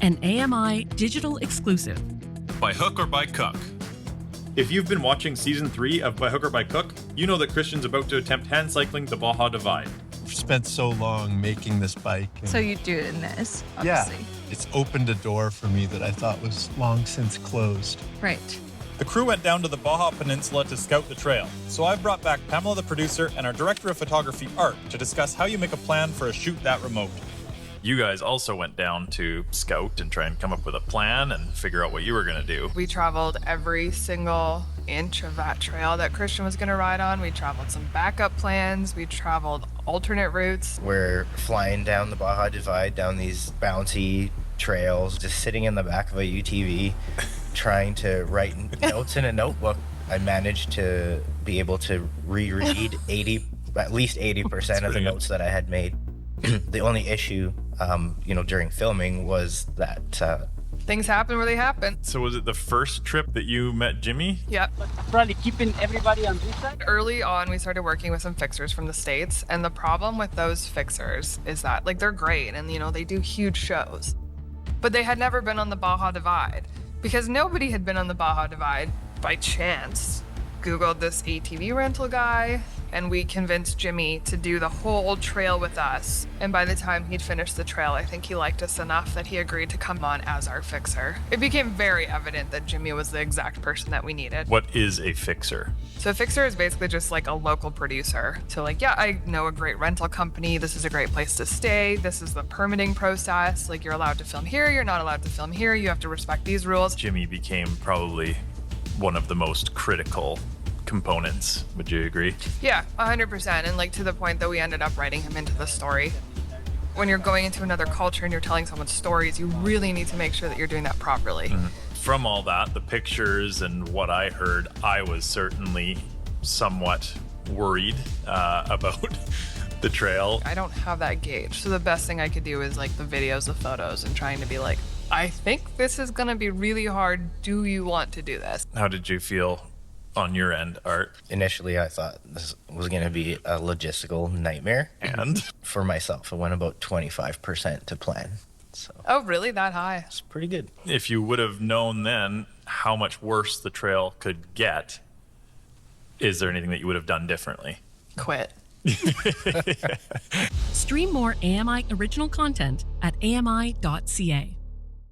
an AMI digital exclusive. By hook or by cook. If you've been watching Season 3 of By Hook or By Cook, you know that Christian's about to attempt hand cycling the Baja Divide. I've spent so long making this bike. So you do it in this, obviously. Yeah, it's opened a door for me that I thought was long since closed. Right. The crew went down to the Baja Peninsula to scout the trail, so I've brought back Pamela the producer and our director of photography, Art, to discuss how you make a plan for a shoot that remote. You guys also went down to scout and try and come up with a plan and figure out what you were going to do. We traveled every single inch of that trail that Christian was going to ride on. We traveled some backup plans. We traveled alternate routes. We're flying down the Baja Divide, down these bouncy trails, just sitting in the back of a UTV, trying to write notes in a notebook. I managed to be able to reread at least 80% of the notes that I had made. The only issue, during filming was that things happen where they happen. So was it the first trip that you met Jimmy? Yep. Probably keeping everybody on this side. Early on, we started working with some fixers from the States, and the problem with those fixers is that, they're great, and, they do huge shows. But they had never been on the Baja Divide, because nobody had been on the Baja Divide by chance. Googled this ATV rental guy, and we convinced Jimmy to do the whole trail with us. And by the time he'd finished the trail, I think he liked us enough that he agreed to come on as our fixer. It became very evident that Jimmy was the exact person that we needed. What is a fixer? So a fixer is basically just a local producer. So I know a great rental company. This is a great place to stay. This is the permitting process. You're allowed to film here. You're not allowed to film here. You have to respect these rules. Jimmy became probably one of the most critical components. Would you agree? Yeah, 100%. And to the point that we ended up writing him into the story. When you're going into another culture and you're telling someone stories, you really need to make sure that you're doing that properly. Mm-hmm. From all that, the pictures and what I heard, I was certainly somewhat worried about the trail. I don't have that gauge. So the best thing I could do is the videos, the photos, and trying to be I think this is going to be really hard. Do you want to do this? How did you feel on your end, Art? initially I thought this was going to be a logistical nightmare. And? For myself, it went about 25% to plan. So Oh, really? That high? it's pretty good. If you would have known then how much worse the trail could get, is there anything that you would have done differently? Quit. Stream more AMI original content at AMI.ca.